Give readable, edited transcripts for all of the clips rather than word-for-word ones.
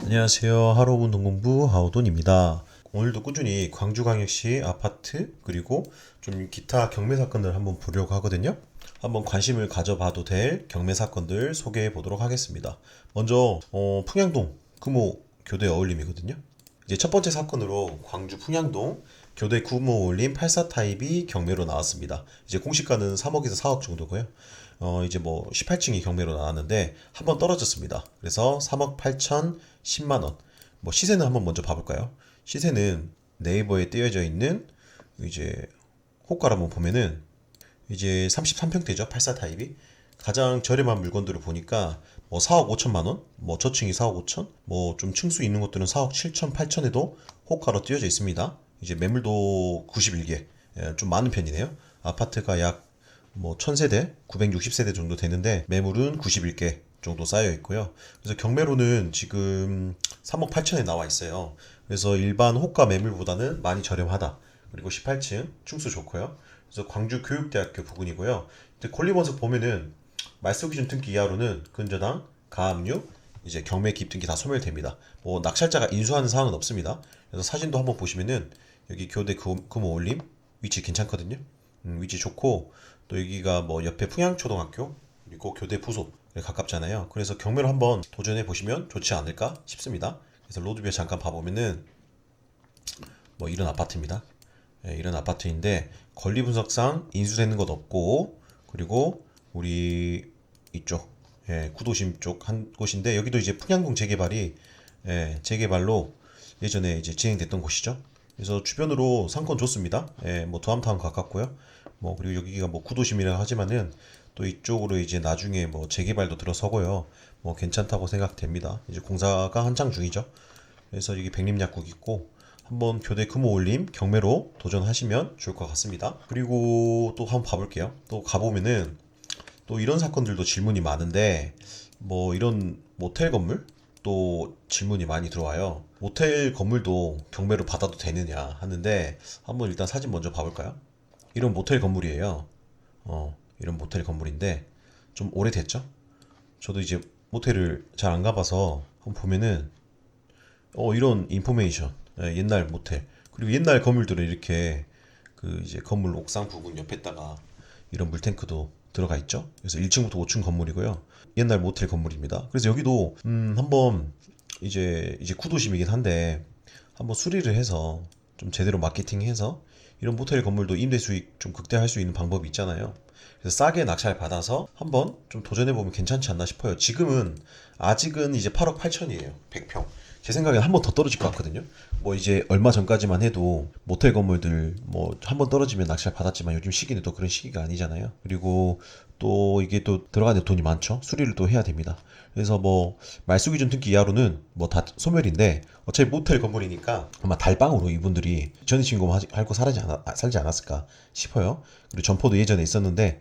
안녕하세요. 하로운 동공부 하우돈입니다. 오늘도 꾸준히 광주광역시 아파트 그리고 좀 기타 경매 사건들 한번 보려고 하거든요. 한번 관심을 가져봐도 될 경매 사건들 소개해 보도록 하겠습니다. 먼저 풍양동 금호 교대 어울림이거든요. 이제 첫 번째 사건으로 광주 풍양동 교대 구모 올림 84 타입이 경매로 나왔습니다. 이제 공시가는 3억에서 4억 정도고요. 이제 뭐 18층이 경매로 나왔는데 한번 떨어졌습니다. 그래서 3억 8천 10만 원. 뭐 시세는 한번 먼저 봐볼까요? 시세는 네이버에 띄어져 있는 이제 호가를 한번 보면은 이제 33평대죠. 84 타입이. 가장 저렴한 물건들을 보니까 뭐 4억 5천만 원, 뭐 저층이 4억 5천, 뭐 좀 층수 있는 것들은 4억 7천, 8천에도 호가로 띄어져 있습니다. 이제 매물도 91개, 좀 많은 편이네요. 아파트가 약 뭐 1000세대, 960세대 정도 되는데 매물은 91개 정도 쌓여 있고요. 그래서 경매로는 지금 3억 8천에 나와 있어요. 그래서 일반 호가 매물보다는 많이 저렴하다. 그리고 18층 층수 좋고요. 그래서 광주 교육대학교 부근이고요. 근데 권리번석 보면은 말소 기준 등기 이하로는 근저당, 가압류, 이제 경매 기입 등기 다 소멸됩니다. 뭐 낙찰자가 인수하는 사항은 없습니다. 그래서 사진도 한번 보시면은 여기 교대 금호 올림 위치 괜찮거든요. 위치 좋고 또 여기가 뭐 옆에 풍양초등학교 그리고 교대 부속 가깝잖아요. 그래서 경매로 한번 도전해 보시면 좋지 않을까 싶습니다. 그래서 로드뷰 잠깐 봐보면은 뭐 이런 아파트입니다. 이런 아파트인데 권리 분석상 인수되는 것 없고 그리고 우리 이쪽 구도심 쪽 한 곳인데 여기도 이제 풍양동 재개발이 재개발로 예전에 이제 진행됐던 곳이죠. 그래서 주변으로 상권 좋습니다. 뭐 도암타운 가깝고요. 뭐 그리고 여기가 뭐 구도심이라 하지만은 또 이쪽으로 이제 나중에 뭐 재개발도 들어서고요. 뭐 괜찮다고 생각됩니다. 이제 공사가 한창 중이죠. 그래서 여기 백림약국 있고 한번 교대 금호 올림 경매로 도전하시면 좋을 것 같습니다. 그리고 또 한번 봐볼게요. 또 가보면은 또 이런 사건들도 질문이 많은데 뭐 이런 모텔 건물 또 질문이 많이 들어와요. 모텔 건물도 경매로 받아도 되느냐 하는데 한번 일단 사진 먼저 봐볼까요? 이런 모텔 건물이에요. 이런 모텔 건물인데 좀 오래됐죠? 저도 이제 모텔을 잘 안 가봐서 한번 보면은 이런 인포메이션 옛날 모텔 그리고 옛날 건물들은 이렇게 그 이제 건물 옥상 부분 옆에다가 이런 물탱크도 들어가 있죠. 그래서 1층부터 5층 건물이고요. 옛날 모텔 건물입니다. 그래서 여기도 한번 이제 구도심이긴 한데 한번 수리를 해서 좀 제대로 마케팅해서 이런 모텔 건물도 임대 수익 좀 극대화할 수 있는 방법이 있잖아요. 그래서 싸게 낙찰 받아서 한번 좀 도전해 보면 괜찮지 않나 싶어요. 지금은 아직은 이제 8억 8천이에요. 100평. 제 생각엔 한 번 더 떨어질 것 같거든요. 뭐 이제 얼마 전까지만 해도 모텔 건물들 뭐 한 번 떨어지면 낙찰 받았지만 요즘 시기는 또 그런 시기가 아니잖아요. 그리고 또 이게 또 들어가는 돈이 많죠. 수리를 또 해야 됩니다. 그래서 뭐 말소 기준 등기 이하로는 뭐 다 소멸인데 어차피 모텔 건물이니까 아마 달방으로 이분들이 전입신고 하고 살지 않았을까 싶어요. 그리고 점포도 예전에 있었는데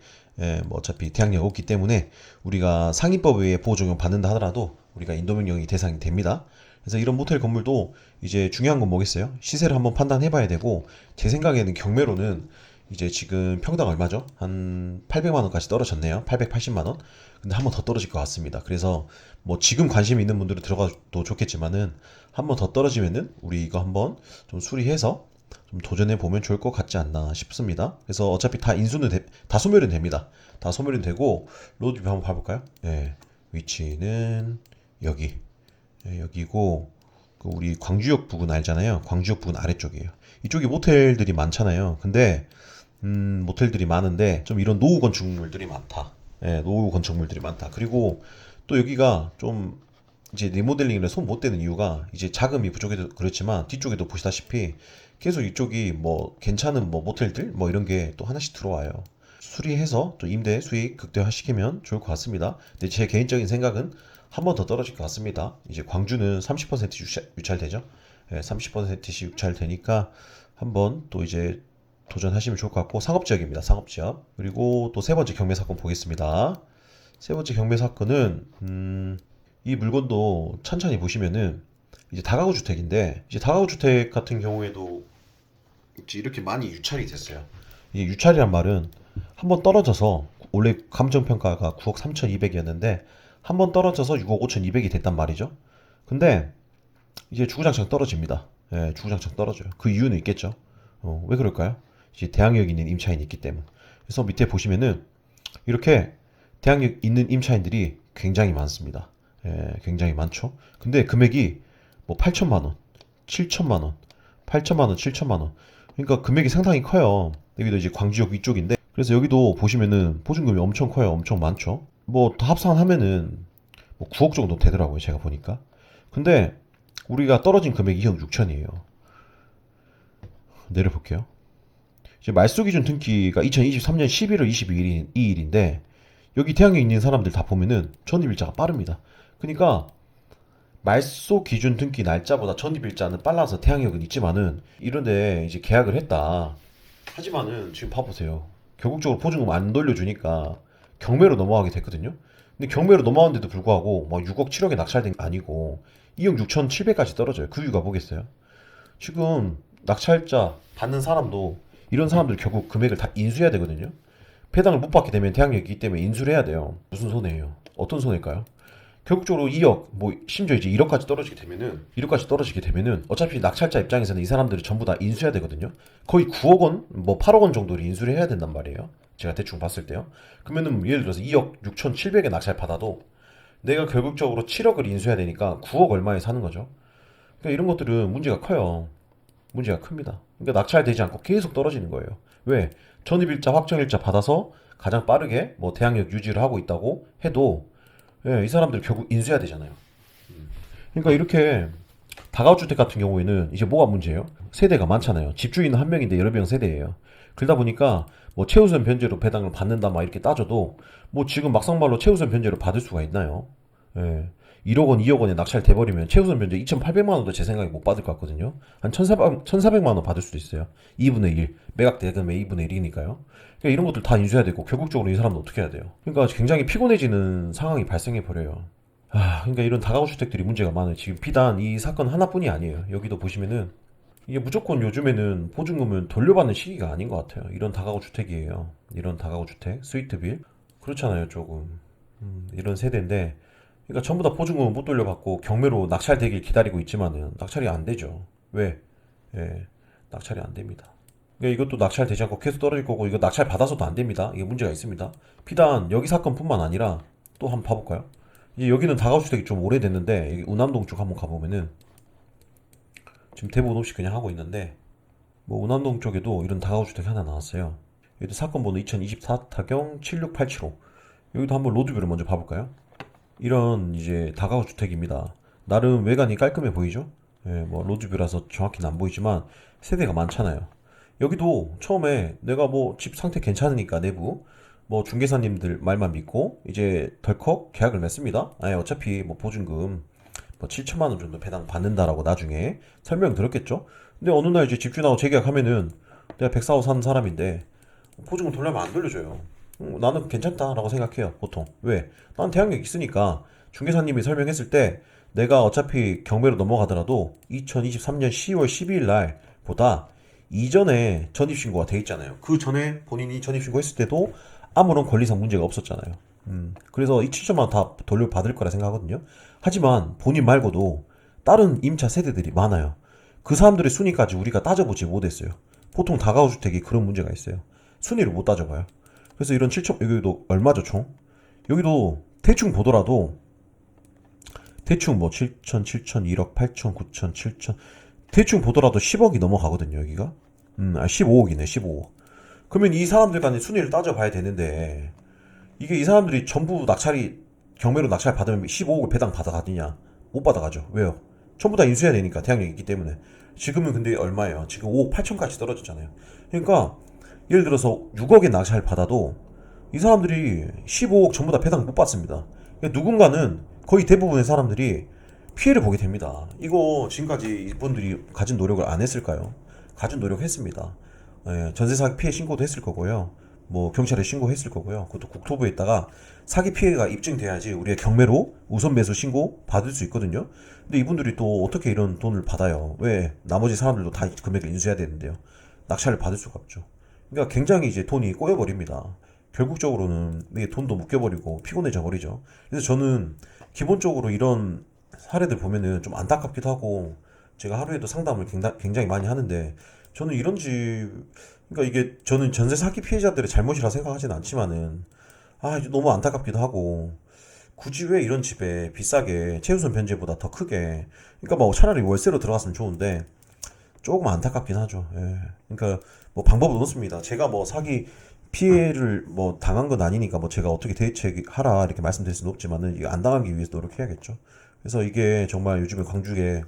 뭐 어차피 대항력 없기 때문에 우리가 상위법에 의해 보호 적용 받는다 하더라도 우리가 인도명령이 대상이 됩니다. 그래서 이런 모텔 건물도 이제 중요한 건 뭐겠어요? 시세를 한번 판단해 봐야 되고 제 생각에는 경매로는 이제 지금 평당 얼마죠? 한 800만 원까지 떨어졌네요. 880만 원. 근데 한 번 더 떨어질 것 같습니다. 그래서 뭐 지금 관심 있는 분들은 들어가도 좋겠지만은 한 번 더 떨어지면은 우리 이거 한번 좀 수리해서 좀 도전해 보면 좋을 것 같지 않나 싶습니다. 그래서 어차피 다 소멸은 됩니다. 다 소멸은 되고 로드뷰 한번 봐볼까요? 네, 위치는 여기. 여기고 그 우리 광주역 부근 알잖아요. 광주역 부근 아래쪽이에요. 이쪽이 모텔들이 많잖아요. 근데 모텔들이 많은데 좀 이런 노후 건축물들이 많다. 노후 건축물들이 많다. 그리고 또 여기가 좀 이제 리모델링을 손 못 대는 이유가 이제 자금이 부족해도 그렇지만 뒤쪽에도 보시다시피 계속 이쪽이 뭐 괜찮은 뭐 모텔들 뭐 이런 게 또 하나씩 들어와요. 수리해서 또 임대 수익 극대화시키면 좋을 것 같습니다. 근데 제 개인적인 생각은 한 번 더 떨어질 것 같습니다. 이제 광주는 30% 유찰되죠. 30%씩 유찰되니까 한번 또 이제 도전하시면 좋을 것 같고 상업지역입니다. 상업지역. 그리고 또 세 번째 경매 사건 보겠습니다. 세 번째 경매 사건은 이 물건도 천천히 보시면은 이제 다가구 주택인데 이제 다가구 주택 같은 경우에도 이제 이렇게 많이 유찰이 됐어요. 이 유찰이란 말은 한번 떨어져서 원래 감정평가가 9억 3,200이었는데 한번 떨어져서 6억 5,200이 됐단 말이죠. 근데 이제 주구장창 떨어집니다. 예, 주구장창 떨어져요. 그 이유는 있겠죠. 왜 그럴까요? 이제 대항력 있는 임차인이 있기 때문. 그래서 밑에 보시면은 이렇게 대항력 있는 임차인들이 굉장히 많습니다. 예, 굉장히 많죠. 근데 금액이 뭐 8천만 원, 7천만 원, 8천만 원, 7천만 원. 그러니까 금액이 상당히 커요. 여기도 이제 광주역 위쪽인데 그래서 여기도 보시면은 보증금이 엄청 커요. 엄청 많죠. 뭐 다 합산하면은 뭐 9억 정도 되더라고요. 제가 보니까. 근데 우리가 떨어진 금액이 2억 6천이에요. 내려볼게요. 이제 말소 기준 등기가 2023년 11월 22일인데 여기 태양에 있는 사람들 다 보면은 전입일자가 빠릅니다. 그러니까 말소 기준 등기 날짜보다 전입일자는 빨라서 태양력은 있지만은 이런데 이제 계약을 했다. 하지만은 지금 봐보세요. 결국적으로 보증금 안 돌려주니까 경매로 넘어가게 됐거든요. 근데 경매로 넘어갔는데도 불구하고 막 6억 7억에 낙찰된 게 아니고 2억 6천 7백까지 떨어져요. 그 이유가 뭐겠어요? 지금 낙찰자 받는 사람도 이런 사람들 결국 금액을 다 인수해야 되거든요. 배당을 못 받게 되면 대항력이 있기 때문에 인수를 해야 돼요. 무슨 손해예요? 어떤 손해일까요? 결국적으로 2억, 뭐 심지어 이제 1억까지 떨어지게 되면은 어차피 낙찰자 입장에서는 이 사람들이 전부 다 인수해야 되거든요. 거의 9억 원, 뭐 8억 원 정도를 인수를 해야 된단 말이에요. 제가 대충 봤을 때요. 그러면은 예를 들어서 2억 6천 7백에 낙찰 받아도 내가 결국적으로 7억을 인수해야 되니까 9억 얼마에 사는 거죠. 그러니까 이런 것들은 문제가 커요. 문제가 큽니다. 그러니까 낙찰되지 않고 계속 떨어지는 거예요. 왜? 전입일자, 확정일자 받아서 가장 빠르게 뭐 대항력 유지를 하고 있다고 해도 이 사람들 결국 인수해야 되잖아요. 그러니까 이렇게 다가구주택 같은 경우에는 이제 뭐가 문제예요? 세대가 많잖아요. 집주인은 한 명인데 여러 명 세대예요. 그러다 보니까 뭐 최우선 변제로 배당을 받는다 막 이렇게 따져도 뭐 지금 막상말로 최우선 변제로 받을 수가 있나요? 예. 1억 원, 2억 원에 낙찰돼 버리면 최우선 변제 2,800만 원도 제 생각에 못 받을 것 같거든요. 한 1,400만 원 받을 수도 있어요. 2분의 1. 매각 대금의 2분의 1이니까요. 그러니까 이런 것들 다 인수해야 되고 결국적으로 이 사람은 어떻게 해야 돼요? 그러니까 굉장히 피곤해지는 상황이 발생해 버려요. 그러니까 이런 다가구 주택들이 문제가 많아요. 지금 비단 이 사건 하나뿐이 아니에요. 여기도 보시면은 이게 무조건 요즘에는 보증금을 돌려받는 시기가 아닌 것 같아요. 이런 다가구 주택이에요. 이런 다가구 주택, 스위트빌 그렇잖아요, 조금. 이런 세대인데, 그러니까 전부 다 보증금을 못 돌려받고 경매로 낙찰되길 기다리고 있지만은 낙찰이 안 되죠. 왜? 예, 낙찰이 안 됩니다. 그러니까 이것도 낙찰되지 않고 계속 떨어질 거고 이거 낙찰 받아서도 안 됩니다. 이게 문제가 있습니다. 비단 여기 사건뿐만 아니라 또 한번 봐볼까요? 이제 여기는 다가구주택이 좀 오래됐는데 여기 운암동 쪽 한번 가보면은 지금 대부분 없이 그냥 하고 있는데 뭐 운암동 쪽에도 이런 다가구주택 하나 나왔어요. 여기도 사건 번호 2024 타경 76875. 여기도 한번 로드뷰를 먼저 봐볼까요? 이런 이제 다가구주택입니다. 나름 외관이 깔끔해 보이죠? 예, 뭐 로드뷰라서 정확히는 안 보이지만 세대가 많잖아요. 여기도 처음에 내가 뭐 집 상태 괜찮으니까 내부 뭐 중개사님들 말만 믿고 이제 덜컥 계약을 맺습니다. 아니 어차피 뭐 보증금 뭐 7천만 원 정도 배당 받는다라고 나중에 설명 들었겠죠. 근데 어느 날 이제 집주인하고 재계약하면은 내가 104호 사는 사람인데 보증금 돌려면 안 돌려줘요. 나는 괜찮다라고 생각해요 보통. 왜? 난 대항력 있으니까 중개사님이 설명했을 때 내가 어차피 경매로 넘어가더라도 2023년 10월 12일 날보다 이전에 전입신고가 돼 있잖아요. 그 전에 본인이 전입신고했을 때도 아무런 권리상 문제가 없었잖아요. 그래서 이 7천만 원 다 돌려받을 거라 생각하거든요. 하지만 본인 말고도 다른 임차 세대들이 많아요. 그 사람들의 순위까지 우리가 따져보지 못했어요. 보통 다가구주택이 그런 문제가 있어요. 순위를 못 따져봐요. 그래서 이런 7천, 여기도 얼마죠 총? 여기도 대충 보더라도 대충 뭐 7천, 7천, 1억, 8천, 9천, 7천 대충 보더라도 10억이 넘어가거든요 여기가. 15억이네 15억. 그러면 이 사람들 간의 순위를 따져봐야 되는데 이게 이 사람들이 전부 낙찰이 경매로 낙찰 받으면 15억을 배당 받아가느냐? 못 받아가죠. 왜요? 전부 다 인수해야 되니까 대항력이 있기 때문에. 지금은 근데 얼마예요? 지금 5억 8천까지 떨어졌잖아요. 그러니까 예를 들어서 6억에 낙찰 받아도 이 사람들이 15억 전부 다 배당 못 받습니다. 그러니까 누군가는 거의 대부분의 사람들이 피해를 보게 됩니다. 이거 지금까지 이분들이 가진 노력을 안 했을까요? 가진 노력했습니다. 전세 사기 피해 신고도 했을 거고요. 뭐 경찰에 신고했을 거고요. 그것도 국토부에다가 사기 피해가 입증돼야지 우리가 경매로 우선 매수 신고 받을 수 있거든요. 근데 이분들이 또 어떻게 이런 돈을 받아요? 왜? 나머지 사람들도 다 금액을 인수해야 되는데요. 낙찰을 받을 수가 없죠. 그러니까 굉장히 이제 돈이 꼬여버립니다. 결국적으로는 이게 돈도 묶여버리고 피곤해져 버리죠. 그래서 저는 기본적으로 이런 사례들 보면은 좀 안타깝기도 하고, 제가 하루에도 상담을 굉장히 많이 하는데, 저는 이런 집, 그러니까 이게 저는 전세 사기 피해자들의 잘못이라 생각하지는 않지만은, 이제 너무 안타깝기도 하고, 굳이 왜 이런 집에 비싸게 최우선 변제보다 더 크게, 그러니까 뭐 차라리 월세로 들어갔으면 좋은데, 조금 안타깝긴 하죠. 예. 그러니까 뭐 방법은 없습니다. 제가 뭐 사기 피해를 뭐 당한 건 아니니까 뭐 제가 어떻게 대처하라 이렇게 말씀드릴 수는 없지만은 이거 안 당하기 위해서 노력해야겠죠. 그래서 이게 정말 요즘에 광주에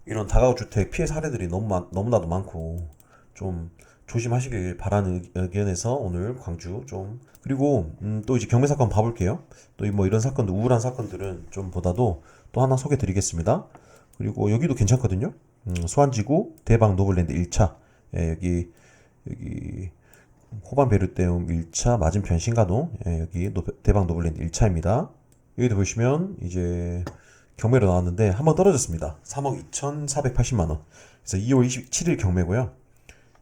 이런 다가구 주택 피해 사례들이 너무나도 많고 좀 조심하시길 바라는 의견에서 오늘 광주 좀 그리고 또 이제 경매 사건 봐볼게요. 또 뭐 이런 사건들 우울한 사건들은 좀 보다도 또 하나 소개 드리겠습니다. 그리고 여기도 괜찮거든요. 수안지구 대박 노블랜드 1차 여기 호반 베르테움 1차 맞은편 신가동 여기 대박 노블랜드 1차입니다. 여기도 보시면 이제 경매로 나왔는데 한번 떨어졌습니다. 3억 2,480만원. 그래서 2월 27일 경매고요.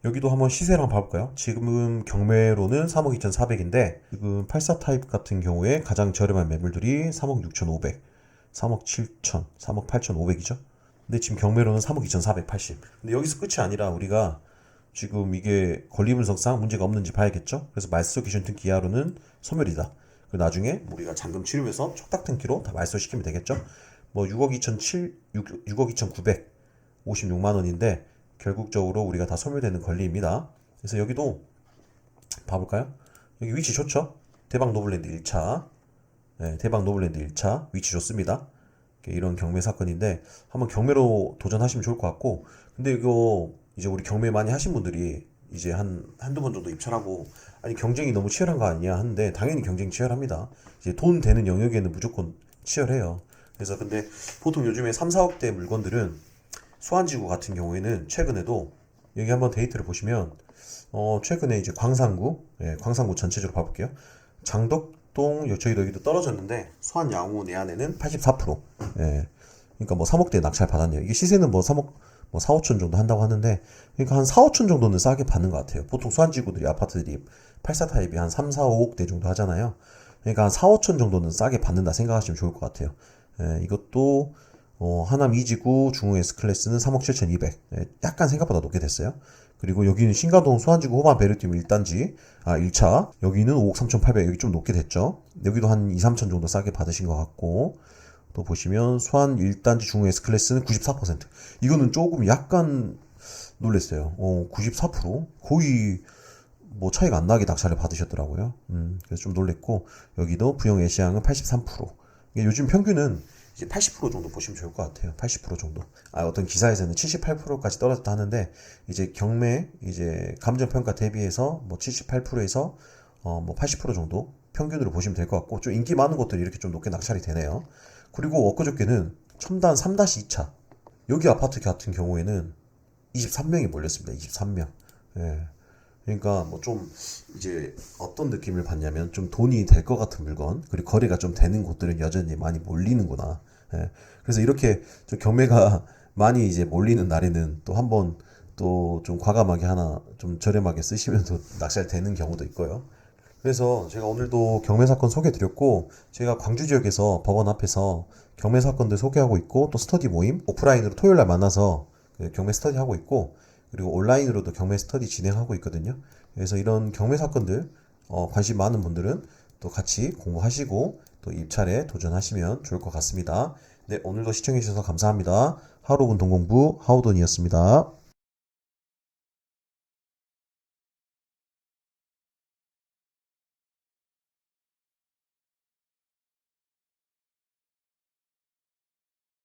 여기도 한번 시세랑 봐볼까요? 지금 경매로는 3억 2,400인데 지금 84 타입 같은 경우에 가장 저렴한 매물들이 3억 6,500, 3억 7천, 3억 8,500이죠. 근데 지금 경매로는 3억 2,480. 근데 여기서 끝이 아니라 우리가 지금 이게 권리분석상 문제가 없는지 봐야겠죠? 그래서 말소 기준 등기 이하로는 소멸이다. 그리고 나중에 우리가 잔금 치르면서 촉탁 등기로 다 말소시키면 되겠죠? 뭐 6억 6억 2,956만 원인데 결국적으로 우리가 다 소멸되는 권리입니다. 그래서 여기도 봐볼까요? 여기 위치 좋죠? 대박 노블랜드 1차. 네, 대박 노블랜드 1차. 위치 좋습니다. 이런 경매 사건인데 한번 경매로 도전하시면 좋을 것 같고 근데 이거 이제 우리 경매 많이 하신 분들이 이제 한두 번 정도 입찰하고 아니 경쟁이 너무 치열한 거 아니냐 하는데 당연히 경쟁 치열합니다. 이제 돈 되는 영역에는 무조건 치열해요. 그래서 근데 보통 요즘에 3, 4억대 물건들은 수안지구 같은 경우에는 최근에도 여기 한번 데이터를 보시면 최근에 이제 광산구 전체적으로 봐볼게요. 장덕동 저희도 여기도 떨어졌는데 수안 양호 내안에는 84%. 예. 그러니까 뭐 3억대 낙찰 받았네요. 이게 시세는 뭐 3억 뭐 4, 5천 정도 한다고 하는데 그러니까 한 4, 5천 정도는 싸게 받는 것 같아요. 보통 수안지구들이 아파트들이 84 타입이 한 3, 4, 5억대 정도 하잖아요. 그러니까 한 4, 5천 정도는 싸게 받는다 생각하시면 좋을 것 같아요. 이것도 하남 2지구 중흥 S클래스는 3억 7,200. 약간 생각보다 높게 됐어요. 그리고 여기는 신가동 수안지구 호반 베르팀 1단지 1차 여기는 5억 3,800. 여기 좀 높게 됐죠. 여기도 한 2, 3천 정도 싸게 받으신 것 같고 또 보시면 수안 1단지 중흥 S클래스는 94%. 이거는 조금 약간 놀랬어요. 94%? 거의 뭐 차이가 안 나게 낙찰을 받으셨더라고요. 그래서 좀 놀랬고 여기도 부영 애시양은 83%. 요즘 평균은 이제 80% 정도 보시면 좋을 것 같아요. 80% 정도. 어떤 기사에서는 78%까지 떨어졌다 하는데 이제 경매 이제 감정평가 대비해서 뭐 78%에서 뭐 80% 정도 평균으로 보시면 될 것 같고 좀 인기 많은 곳들이 이렇게 좀 높게 낙찰이 되네요. 그리고 엊그저께는 첨단 3-2차 여기 아파트 같은 경우에는 23명이 몰렸습니다. 23명. 예. 그러니까 뭐 좀 이제 어떤 느낌을 받냐면 좀 돈이 될 것 같은 물건 그리고 거래가 좀 되는 곳들은 여전히 많이 몰리는구나. 예. 그래서 이렇게 좀 경매가 많이 이제 몰리는 날에는 또 한번 또 좀 과감하게 하나 좀 저렴하게 쓰시면서 낙찰되는 경우도 있고요. 그래서 제가 오늘도 경매 사건 소개 드렸고 제가 광주 지역에서 법원 앞에서 경매 사건들 소개하고 있고 또 스터디 모임 오프라인으로 토요일 날 만나서 경매 스터디 하고 있고 그리고 온라인으로도 경매 스터디 진행하고 있거든요. 그래서 이런 경매 사건들 관심 많은 분들은 또 같이 공부하시고 또 입찰에 도전하시면 좋을 것 같습니다. 네, 오늘도 시청해 주셔서 감사합니다. 하루분 동공부 하우돈이었습니다.